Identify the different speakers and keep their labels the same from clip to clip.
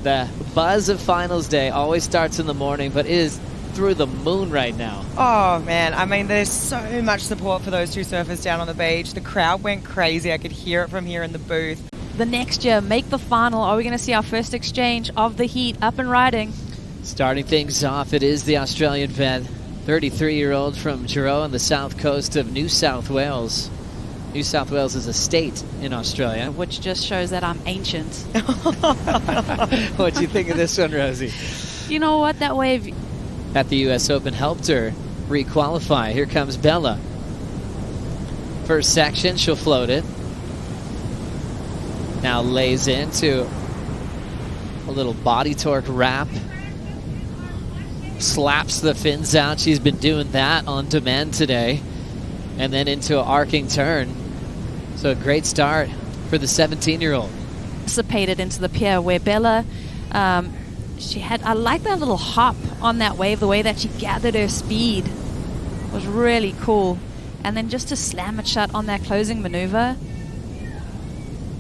Speaker 1: The buzz of finals day always starts in the morning, but it is through the moon right now.
Speaker 2: Oh man, I mean, there's so much support for those two surfers down on the beach. The crowd went crazy. I could hear it from here in the booth.
Speaker 3: The next year, make the final. Are we going to see our first exchange of the heat up and riding?
Speaker 1: Starting things off, it is the Australian vet, 33-year-old from Jarrow on the south coast of New South Wales. New South Wales is a state in Australia.
Speaker 3: Which just shows that I'm ancient.
Speaker 1: What do you think of this one, Rosie?
Speaker 3: You know what? That wave
Speaker 1: at the U.S. Open helped her re-qualify. Here comes Bella. First section, she'll float it. Now lays into a little body torque wrap. Slaps the fins out. She's been doing that on demand today. And then into an arcing turn. So a great start for the 17-year-old.
Speaker 3: Dissipated into the pier where Bella, she had, I like that little hop on that wave, the way that she gathered her speed was really cool. And then just to slam it shut on that closing maneuver.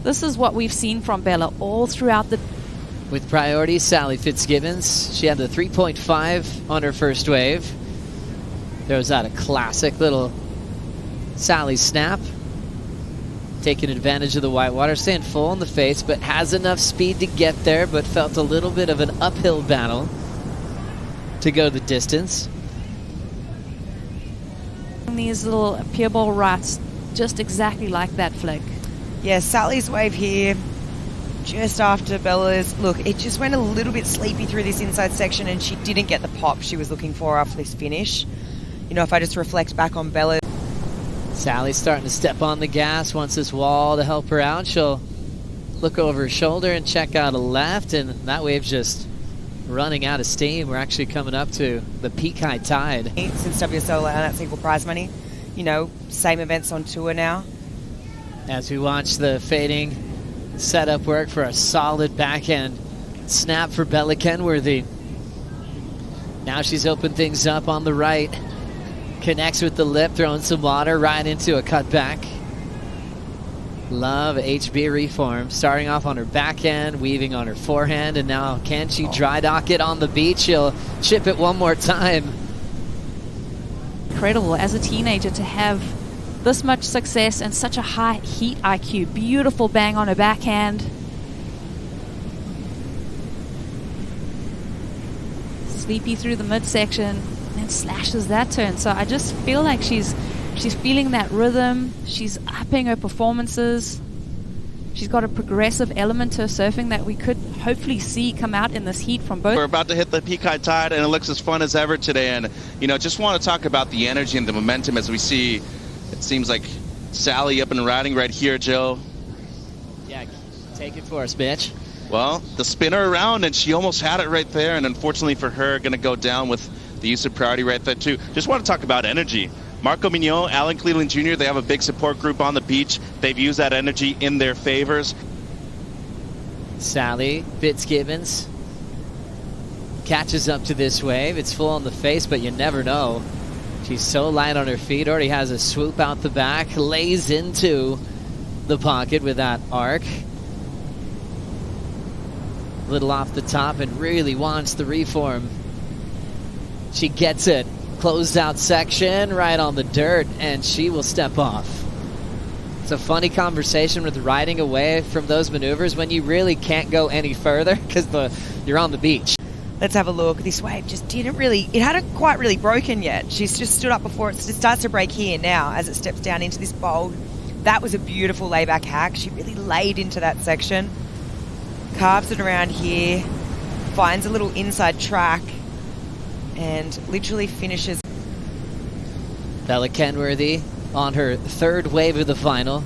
Speaker 3: This is what we've seen from Bella all throughout the...
Speaker 1: With priority, Sally Fitzgibbons. She had the 3.5 on her first wave. There was that a classic little Sally snap. Taking advantage of the whitewater, staying full in the face, but has enough speed to get there, but felt a little bit of an uphill battle to go the distance.
Speaker 3: These little pier ball rights, just exactly like that flick.
Speaker 2: Yeah, Sally's wave here, just after Bella's. Look, it just went a little bit sleepy through this inside section, and she didn't get the pop she was looking for after this finish. You know, if I just reflect back on Bella.
Speaker 1: Sally's starting to step on the gas, wants this wall to help her out. She'll look over her shoulder and check out a left, and that wave's just running out of steam. We're actually coming up to the peak high tide.
Speaker 2: Since WSL, and that's equal prize money. You know, same events on tour now.
Speaker 1: As we watch the fading setup work for a solid backhand snap for Bella Kenworthy. Now she's opened things up on the right. Connects with the lip, throwing some water right into a cutback. Love HB reform. Starting off on her backhand, weaving on her forehand, and now can she dry dock it on the beach? She'll chip it one more time.
Speaker 3: Incredible as a teenager to have this much success and such a high heat IQ. Beautiful bang on her backhand. Sleepy through the midsection. And slashes that turn. So I just feel like she's feeling that rhythm. She's upping her performances. She's got a progressive element to her surfing that we could hopefully see come out in this heat from both.
Speaker 4: We're about to hit the peak high tide, and it looks as fun as ever today. And you know, just want to talk about the energy and the momentum as we see. It seems like Sally up and riding right here, Joe.
Speaker 1: Yeah, take it for us, bitch.
Speaker 4: Well, the spinner around, and she almost had it right there, and unfortunately for her, going to go down with the use of priority right there too. Just want to talk about energy. Marco Mignon, Alan Cleveland Jr., they have a big support group on the beach. They've used that energy in their favors.
Speaker 1: Sally Fitzgibbons catches up to this wave. It's full on the face, but you never know. She's so light on her feet, already has a swoop out the back, lays into the pocket with that arc. Little off the top and really wants the reform. She gets it. Closed out section right on the dirt, and she will step off. It's a funny conversation with riding away from those maneuvers when you really can't go any further because you're on the beach.
Speaker 2: Let's have a look. This wave just didn't really, it hadn't quite really broken yet. She's just stood up before it starts to break here now as it steps down into this bowl. That was a beautiful layback hack. She really laid into that section. Carves it around here. Finds a little inside track. And literally finishes.
Speaker 1: Bella Kenworthy on her third wave of the final.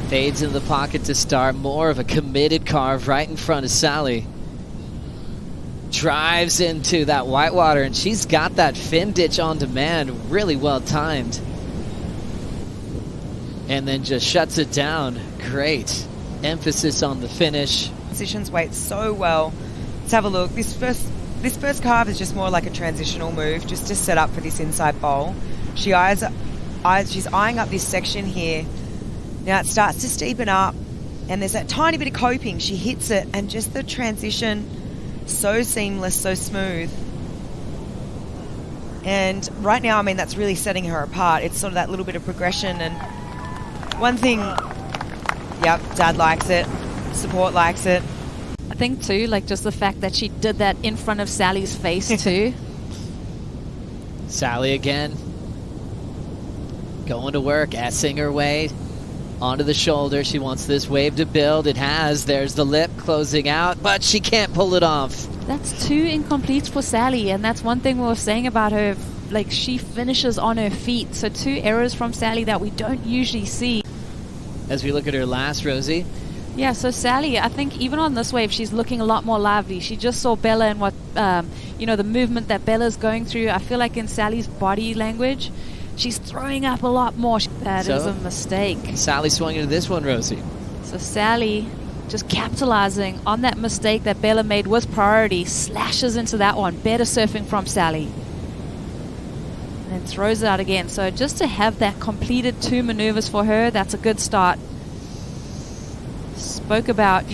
Speaker 1: Fades in the pocket to start. More of a committed carve right in front of Sally. Drives into that whitewater, and she's got that fin ditch on demand. Really well timed. And then just shuts it down. Great emphasis on the finish.
Speaker 2: Positions weight so well. Let's have a look. This first carve is just more like a transitional move, just to set up for this inside bowl. She's eyeing up this section here. Now it starts to steepen up. And there's that tiny bit of coping. She hits it, and just the transition, so seamless, so smooth. And right now, I mean, that's really setting her apart. It's sort of that little bit of progression. And one thing, yep, Dad likes it. Support likes it.
Speaker 3: I think too, like just the fact that she did that in front of Sally's face too.
Speaker 1: Sally again. Going to work, S-ing her way onto the shoulder. She wants this wave to build. It has. There's the lip closing out, but she can't pull it off.
Speaker 3: That's 2 incompletes for Sally, and that's one thing we were saying about her. Like, she finishes on her feet. So 2 errors from Sally that we don't usually see.
Speaker 1: As we look at her last, Rosie.
Speaker 3: Yeah, so Sally, I think even on this wave, she's looking a lot more lively. She just saw Bella and what, the movement that Bella's going through. I feel like in Sally's body language, she's throwing up a lot more. That is a mistake.
Speaker 1: Sally swung into this one, Rosie.
Speaker 3: So Sally, just capitalizing on that mistake that Bella made with priority, slashes into that one. Better surfing from Sally. And then throws it out again. So just to have that completed 2 maneuvers for her, that's a good start. Spoke about,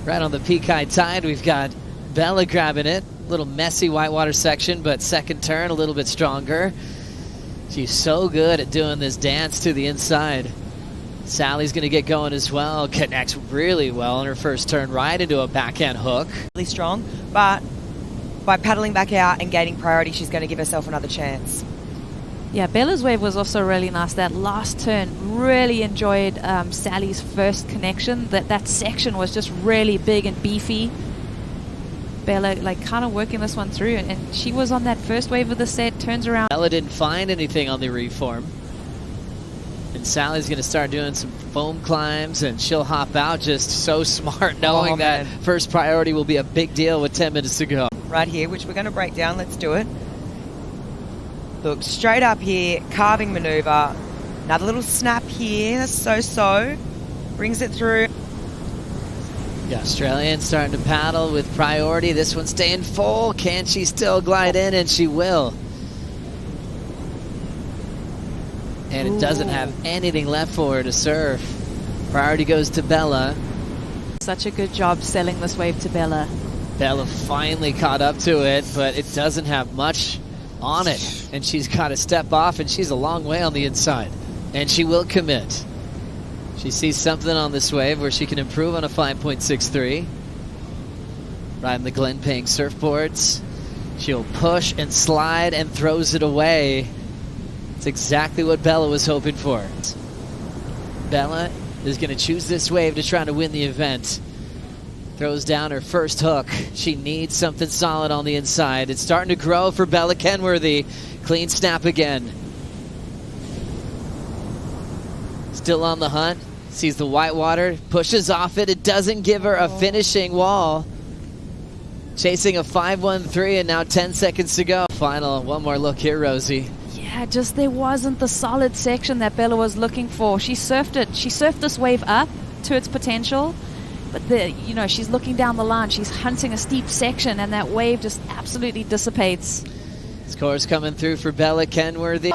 Speaker 1: Right on the peak high tide, we've got Bella grabbing it. A little messy whitewater section, but second turn a little bit stronger. She's so good at doing this dance to the inside. Sally's going to get going as well. Connects really well on her first turn right into a backhand hook.
Speaker 2: Really strong, but by paddling back out and gaining priority, she's going to give herself another chance.
Speaker 3: Yeah, Bella's wave was also really nice. That last turn, really enjoyed Sally's first connection. That section was just really big and beefy. Bella, kind of working this one through, and she was on that first wave of the set, turns around.
Speaker 1: Bella didn't find anything on the reform. And Sally's going to start doing some foam climbs, and she'll hop out just so smart, knowing that first priority will be a big deal with 10 minutes to go.
Speaker 2: Right here, which we're going to break down. Let's do it. Look, straight up here, carving maneuver. Another little snap here. That's so-so. Brings it through.
Speaker 1: The Australian starting to paddle with priority. This one's staying full. Can she still glide in? And she will. And it doesn't have anything left for her to surf. Priority goes to Bella.
Speaker 3: Such a good job selling this wave to Bella.
Speaker 1: Bella finally caught up to it, but it doesn't have much on it. And she's got to step off, and she's a long way on the inside. And she will commit. She sees something on this wave where she can improve on a 5.63. Riding the Glenpayne surfboards. She'll push and slide and throws it away. It's exactly what Bella was hoping for. Bella is going to choose this wave to try to win the event. Throws down her first hook. She needs something solid on the inside. It's starting to grow for Bella Kenworthy. Clean snap again. Still on the hunt. Sees the whitewater. Pushes off it. It doesn't give her a finishing wall. Chasing a 5.13 and now 10 seconds to go. Final, one more look here, Rosie.
Speaker 3: Yeah, just there wasn't the solid section that Bella was looking for. She surfed it. She surfed this wave up to its potential. But she's looking down the line. She's hunting a steep section, and that wave just absolutely dissipates.
Speaker 1: Scores coming through for Bella Kenworthy.